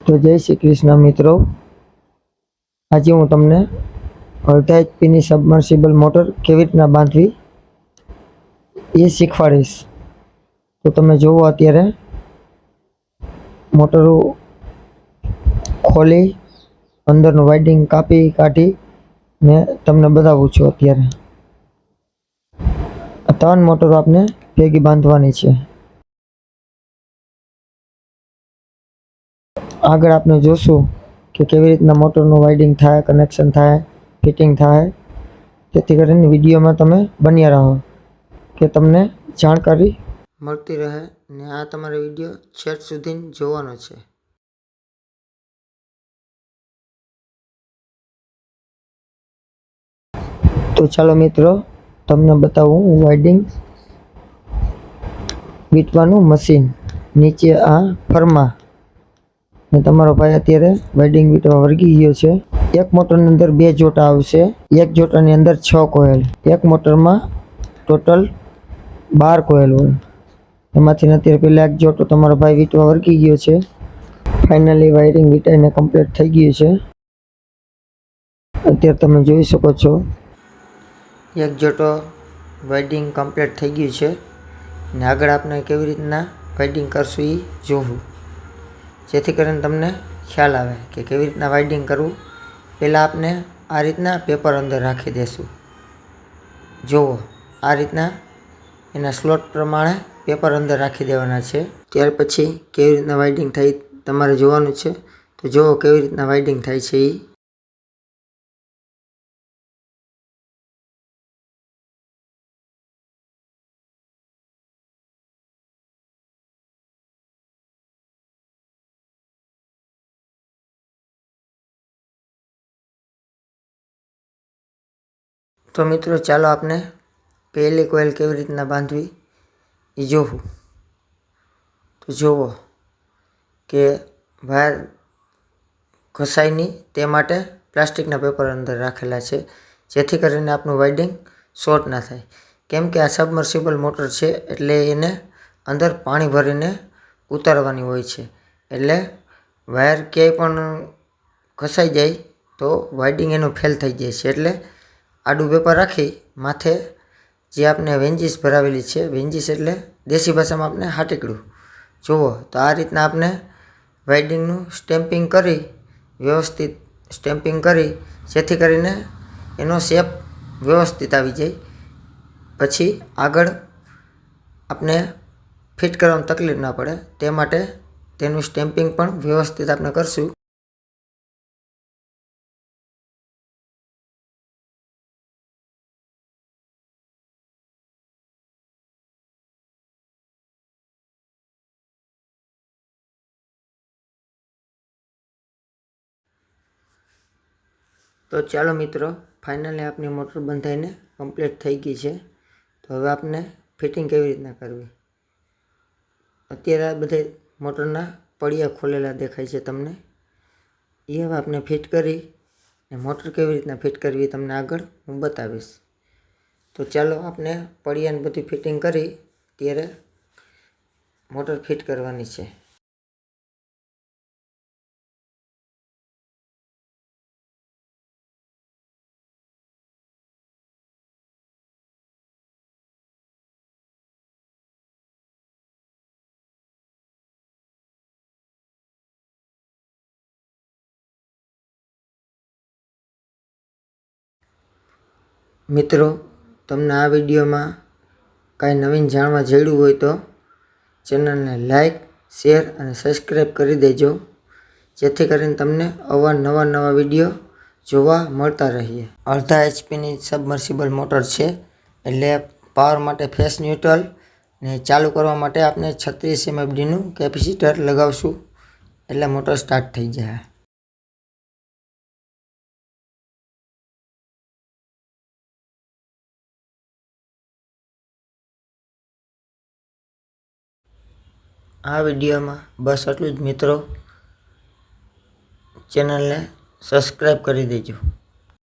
તો જય શ્રી કૃષ્ણ મિત્રો, આજે હું તમને અડધા એચપીની સબમર્સિબલ મોટર કેવી રીતના બાંધવી એ શીખવાડીશ। તો તમે જુઓ, અત્યારે મોટર ખોલી અંદરનું વાઇન્ડિંગ કાઢી ને તમને બતાવું છું। અત્યારે આ 3 મોટરો આપણે ભેગી બાંધવાની છે। આગળ આપણે જોશું કે કેવી રીતના મોટરનું વાઇન્ડિંગ થાય, કનેક્શન થાય, ફિટિંગ થાય। જેથી કરીને વિડીયોમાં તમે બન્યા રહો કે તમને જાણકારી મળતી રહે ને આ તમારો વિડીયો છેક સુધી જોવાનો છે। તો ચાલો મિત્રો, તમને બતાવું વાઇન્ડિંગ વીંટવાનું મશીન। નીચે આ ફરમા ને તમારો ભાઈ અત્યારે વાઇન્ડિંગ વીંટવા વળગી ગયો છે। એક મોટરની અંદર 2 જોટા આવશે, એક જોટાની અંદર 6 કોઇલ। એક મોટરમાં ટોટલ 12 કોઇલ હોય, એમાંથી અત્યારે પહેલા એક જોટો તમારો ભાઈ વીંટવા વળગી ગયો છે। ફાઇનલી વાયરિંગ વીંટાઈને કમ્પ્લીટ થઈ ગયું છે। અત્યારે તમે જોઈ શકો છો, એક જોટો વાઇન્ડિંગ કમ્પ્લીટ થઈ ગયું છે ને આગળ આપણે કેવી રીતના વાઇન્ડિંગ કરશું એ જોવું, જેથી કરીને તમને ખ્યાલ આવે કે કેવી રીતના વાઇન્ડિંગ કરવું। પહેલાં આપણે આ રીતના પેપર અંદર રાખી દઈશું। જુઓ, આ રીતના એના સ્લોટ પ્રમાણે પેપર અંદર રાખી દેવાના છે। ત્યાર પછી કેવી રીતના વાઇન્ડિંગ થાય તમારે જોવાનું છે। તો જુઓ કેવી રીતના વાઇન્ડિંગ થાય છે એ। તો મિત્રો, ચાલો આપણે પહેલી કોઇલ કેવી રીતના બાંધવી એ જોવું। તો જુઓ કે વાયર ઘસાય નહીં તે માટે પ્લાસ્ટિકના પેપર અંદર રાખેલા છે, જેથી કરીને આપણું વાઇન્ડિંગ શોર્ટ ના થાય। કેમ કે આ સબમર્સિબલ મોટર છે એટલે એને અંદર પાણી ભરીને ઉતારવાની હોય છે, એટલે વાયર ક્યાંય પણ ઘસાઈ જાય તો વાઇન્ડિંગ એનું ફેલ થઈ જાય છે। એટલે આડું પેપર રાખી માથે જે આપણે વેન્જીસ ભરાવેલી છે, વેન્જીસ એટલે દેશી ભાષામાં આપણે હાટીકડું, જુઓ તો આ રીતના આપણે વાઇન્ડિંગનું સ્ટેમ્પિંગ કરી, વ્યવસ્થિત સ્ટેમ્પિંગ કરી, જેથી કરીને એનો શેપ વ્યવસ્થિત આવી જાય। પછી આગળ આપણે ફિટ કરવામાં તકલીફ ના પડે તે માટે તેનું સ્ટેમ્પિંગ પણ વ્યવસ્થિત આપણે કરશું। તો ચાલો મિત્રો, ફાઇનલી આપણી મોટર બંધાઈને કમ્પ્લીટ થઈ ગઈ છે। તો હવે આપણે ફિટિંગ કેવી રીતના કરવી, અત્યારે આ બધે મોટરના પડિયા ખોલેલા દેખાય છે તમને, એ હવે આપણે ફિટ કરી ને મોટર કેવી રીતના ફિટ કરવી તમને આગળ હું બતાવીશ। તો ચાલો આપણે પડિયાને બધી ફિટિંગ કરી ત્યારે મોટર ફિટ કરવાની છે। મિત્રો, તમને આ વિડીયોમાં કાંઈ નવીન જાણવા જડ્યું હોય તો ચેનલને લાઈક, શેર અને સબસ્ક્રાઈબ કરી દેજો, જેથી કરીને તમને નવા વિડીયો જોવા મળતા રહીએ। અડધા એચપીની સબમર્સિબલ મોટર છે એટલે પાવર માટે ફેસ ન્યુટ્રલ ને ચાલુ કરવા માટે આપણે 36 MFDનું કેપેસિટર લગાવશું એટલે મોટર સ્ટાર્ટ થઈ જાય। આ વિડીયોમાં બસ આટલું જ મિત્રો, ચેનલને સબસ્ક્રાઈબ કરી દેજો।